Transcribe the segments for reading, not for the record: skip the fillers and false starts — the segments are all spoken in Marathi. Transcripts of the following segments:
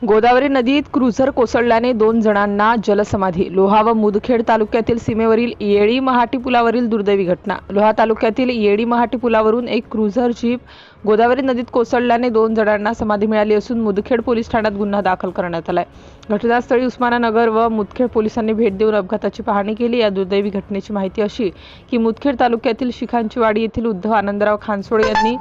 गोदावरी नदीत क्रुझर कोसळल्याने 2 जणांना जलसमाधी. लोहा व मुदखेड तालुक्यातील सीमेवरील येळी महाटी पुलावरील दुर्दैवी घटना. लोहा तालुक्यातील येळी महाटी पुलावरून एक क्रुझर जीप गोदावरी नदीत कोसळल्याने 2 जणांना समाधी मिळाली असून मुदखेड पोलीस ठाण्यात गुन्हा दाखल करण्यात आलाय. घटनास्थळी उस्मानानगर व मुदखेड पोलिसांनी भेट देऊन अपघाताची पाहणी केली. या दुर्दैवी घटनेची माहिती अशी की मुदखेड तालुक्यातील शिखांचीवाडी येथील उद्धव आनंदराव खानसोळे यांनी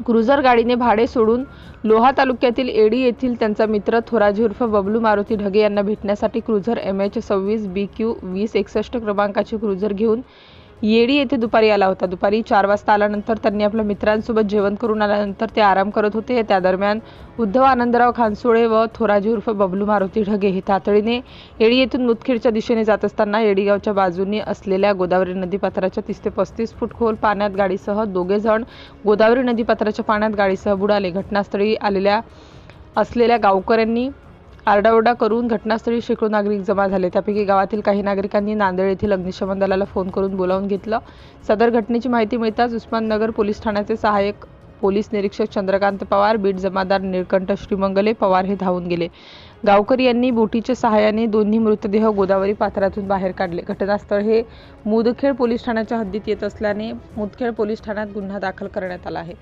क्रुझर गाडीने भाडे सोडून लोहा तालुक्यातील एडी येथील त्यांचा मित्र थोराजी उर्फ बबलू मारुती ढगे यांना भेटण्यासाठी क्रुझर MH26 BQ 2061 क्रमांकाची क्रुझर घेऊन येडी येथे दुपारी आला होता. दुपारी 4 वाजता आल्यानंतर त्यांनी आपल्या मित्रांसोबत जेवण करून आल्यानंतर ते आराम करत होते. त्या दरम्यान उद्धव आनंदराव खानसोळे व थोराजी उर्फ बबलू मारुती ढगे हे तातडीने येडी येथून मुदखेडच्या दिशेने जात असताना येडी गावच्या बाजूने असलेल्या गोदावरी नदीपात्राच्या 30 ते 35 फूट खोल पाण्यात गाडीसह दोघे जण गोदावरी नदीपात्राच्या पाण्यात गाडीसह बुडाले. घटनास्थळी असलेल्या गावकऱ्यांनी आरडाओरडा करून घटनास्थळी शेकडो नागरिक जमा झाले. त्यापैकी गावातील काही नागरिकांनी नांदेड येथील अग्निशमन दलाला फोन करून बोलावून घेतलं. सदर घटनेची माहिती मिळताच उस्माननगर पोलीस ठाण्याचे सहाय्यक पोलीस निरीक्षक चंद्रकांत पवार, बीट जमादार निळकंठ श्रीमंगले पवार हे धावून गेले. गावकरी यांनी बोटीच्या सहाय्याने दोन्ही मृतदेह गोदावरी पात्रातून बाहेर काढले. घटनास्थळ हे मुदखेड पोलीस ठाण्याच्या हद्दीत येत असल्याने मुदखेड पोलीस ठाण्यात गुन्हा दाखल करण्यात आला आहे.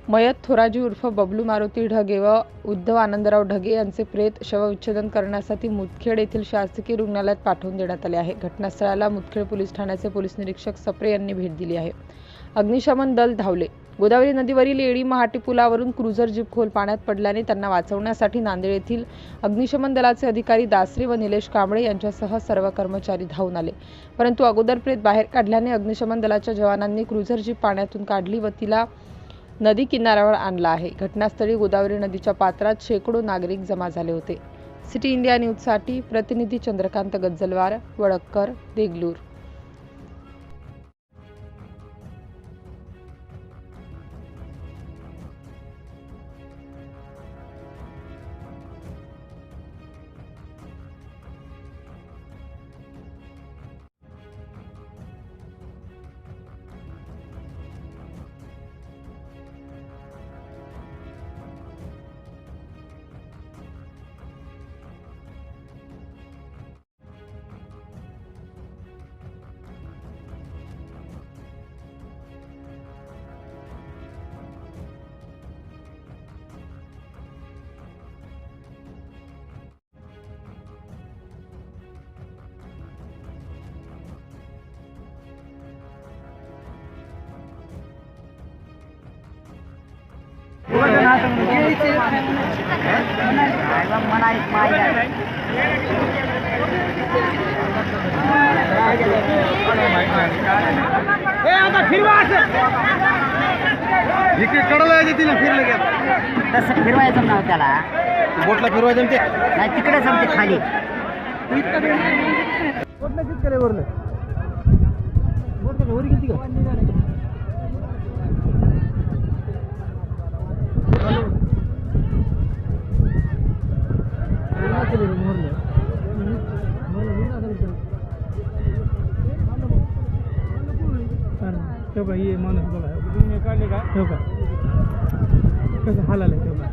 मयत थोराजी उर्फ बबलू मारुती ढगे व उद्धव आनंदराव ढगे यांचे प्रेत शवविच्छेदन करण्यासाठी मुदखेड येथील शासकीय रुग्णालयात पाठवून देण्यात आले आहे. घटनास्थळाला मुदखेड पोलीस ठाण्याचे पोलीस निरीक्षक सप्रे यांनी भेट दिली आहे. अग्निशमन दल धावले. गोदावरी नदीवरील येळी महाटी पुलावरून क्रुझर जीप खोल पाण्यात पडल्याने त्यांना वाचवण्यासाठी नांदेड येथील अग्निशमन दलाचे अधिकारी दासरे व निलेश कांबळे यांच्यासह सर्व कर्मचारी धावून आले. परंतु अगोदर प्रेत बाहेर काढल्याने अग्निशमन दलाच्या जवानांनी क्रुझर जीप पाण्यातून काढली व तिला नदी किनाऱ्यावर आणला आहे. घटनास्थळी गोदावरी नदीच्या पात्रात शेकडो नागरिक जमा झाले होते. सिटी इंडिया न्यूजसाठी प्रतिनिधी चंद्रकांत गज्जलवार, वडक्कर, देगलूर. इकडे कडला तिला फिरलं गेलं तसं फिरवायचं नाव त्याला बोटला फिरवायचं ते नाही तिकडे जमते खाली बोटला किती वरलं बोटला वरी किती का ठेव ये माणूस बघा काढले का ठेव का कसं हालाल ठेव का